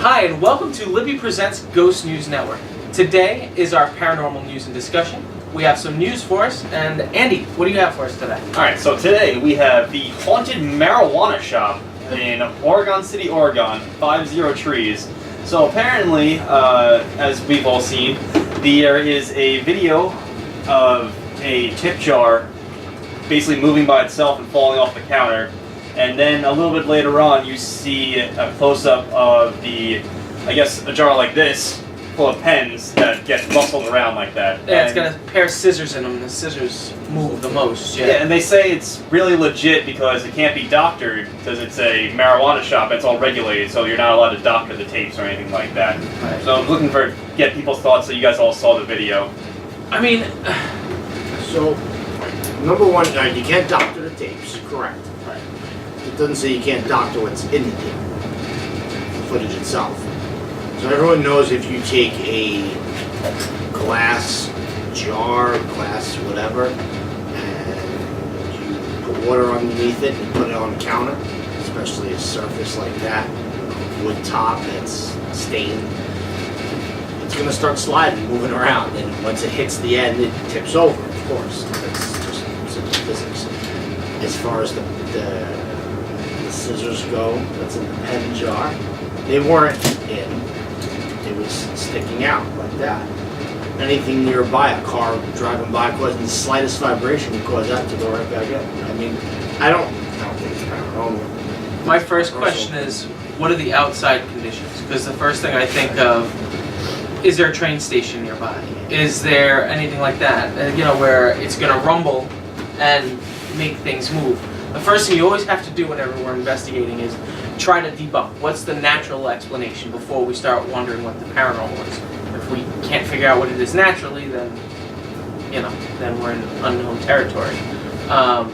Hi, and welcome to Libby Presents Ghost News Network. Today is our paranormal news and discussion. We have some news for us, and Andy, what do you have for us today? Alright, so today we have the haunted marijuana shop in Oregon City, Oregon, 50 Trees. So apparently, as we've all seen, there is a video of a tip jar basically moving by itself and falling off the counter. And then a little bit later on, you see a close-up of I guess, a jar like this, full of pens that gets rustled around like that. Yeah, it's got a pair of scissors in them. The scissors move the most. Yeah, and they say it's really legit because it can't be doctored because it's a marijuana shop. It's all regulated, so you're not allowed to doctor the tapes or anything like that. Right. So I'm looking for get people's thoughts so you guys all saw the video. I mean, so number one, you can't doctor the tapes, correct? Right. It doesn't say you can't doctor what's in the tape, the footage itself. So everyone knows if you take a glass jar, glass whatever, and you put water underneath it and put it on the counter, especially a surface like that, wood top that's stained, it's going to start sliding, moving around, and once it hits the end, it tips over, of course. That's just simple physics. As far as the scissors go, that's in the pen jar, they weren't in. It was sticking out like that. Anything nearby, a car driving by, causing the slightest vibration would cause that to go right back up. I mean, I don't think it's paranormal. my first question is, what are the outside conditions? Because the first thing I think of, is there a train station nearby? Is there anything like that? Where it's going to rumble and make things move. The first thing you always have to do whenever we're investigating is try to debunk what's the natural explanation before we start wondering what the paranormal is. If we can't figure out what it is naturally, then then we're in unknown territory. I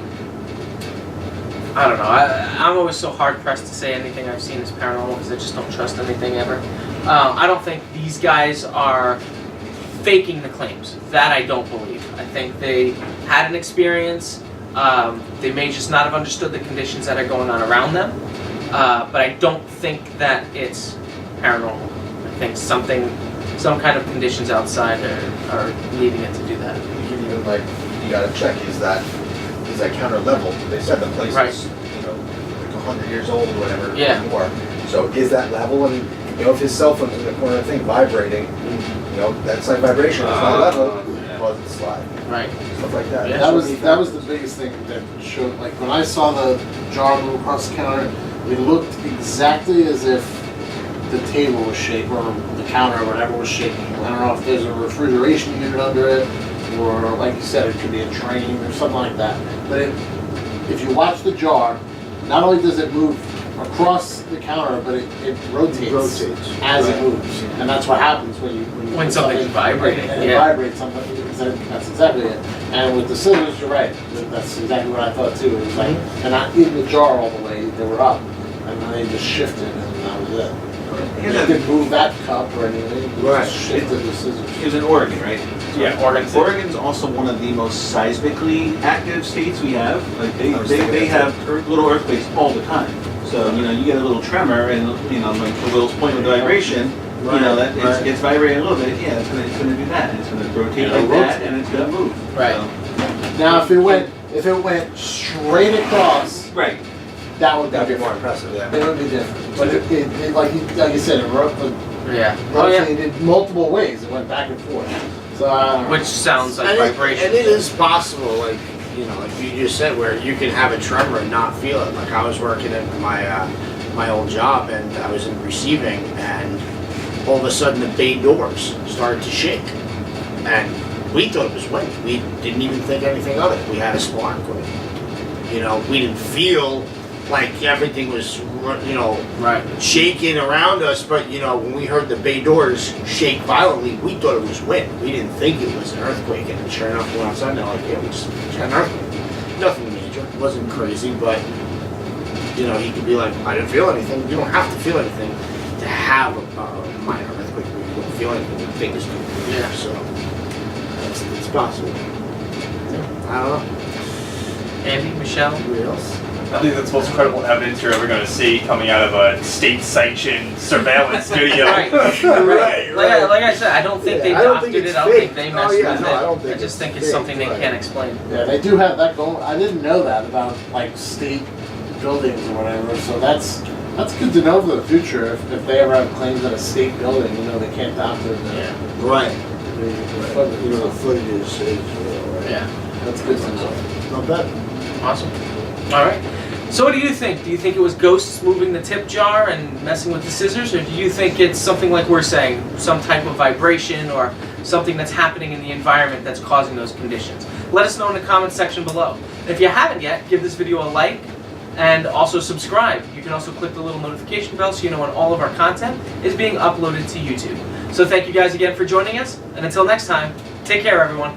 don't know. I'm always so hard pressed to say anything I've seen is paranormal because I just don't trust anything ever. I don't think these guys are faking the claims. That I don't believe. I think they had an experience. They may just not have understood the conditions that are going on around them. But I don't think that it's paranormal. I think some kind of conditions outside are leading it to do that. Even you gotta check, is that counter level? They said the place Right. is, like 100 years old or whatever, Yeah. more. So is that level? And if his cell phone's in the corner of the thing vibrating, that's like vibration. It's not level. It causes it to slide. Right. Stuff like that. Yeah. That was the biggest thing that showed. Like when I saw the jar move across the counter, it looked exactly as if the table was shaking, or the counter or whatever was shaking. I don't know if there's a refrigeration unit under it, or like you said, it could be a train or something like that. But if you watch the jar, not only does it move across the counter, but it rotates as it moves, and that's what happens when put something's vibrating. And Yeah. it vibrates something. That's exactly it. And with the scissors, you're right. That's exactly what I thought too. It was like, and not in the jar all the way; they were up, and then they just shifted, and that was it. You didn't move that cup or anything. You just shifted the scissors. It was in Oregon, right? Yeah, Oregon City. Oregon's also one of the most seismically active states we have. Like they have little earthquakes all the time. So you get a little tremor, and like to Will's point with the vibration, that it's vibrating a little bit. Yeah, it's gonna do that. It's gonna rotate like that, and it's gonna move. Right. So, Now, if it went straight across, right. that would That'd be be more impressive, yeah. It would be different. But it like you said, it Yeah. rotated multiple ways. It went back and forth. So Which sounds like And vibration. it is possible, like you just said, where you can have a tremor and not feel it. Like I was working at my old job, and I was in receiving, and all of a sudden the bay doors started to shake, and we thought it was wind. We didn't even think anything of it. We had a spark. We didn't feel like everything was Right. shaking around us, but when we heard the bay doors shake violently, we thought it was wind. We didn't think it was an earthquake, and sure enough, we went outside and they're like, yeah, we just had an earthquake. Nothing major. It wasn't crazy, but you could be like, I didn't feel anything. You don't have to feel anything to have a minor earthquake where you don't feel anything. The things do. Yeah. So it's possible. I don't know. Andy, Michelle. Anybody else? I think that's the most incredible evidence you're ever going to see coming out of a state-sanctioned surveillance video. Right. Right, Like I said, I don't think they I don't doctored think it. it's I don't think fake. they Oh, messed yeah, with no, it. I don't think I just it's think it's fake, something they right. can't explain. Yeah, they do have that going. I didn't know that about like state buildings or whatever. So that's good to know for the future. If they ever have claims at a state building, you know, they can't doctor the Right. footage. You know, the footage is real, right? Yeah. That's good to know. Not bad. Awesome. All right. So what do you think? Do you think it was ghosts moving the tip jar and messing with the scissors, or do you think it's something like we're saying, some type of vibration or something that's happening in the environment that's causing those conditions? Let us know in the comment section below. If you haven't yet, give this video a like and also subscribe. You can also click the little notification bell so you know when all of our content is being uploaded to YouTube. So thank you guys again for joining us, and until next time, take care everyone.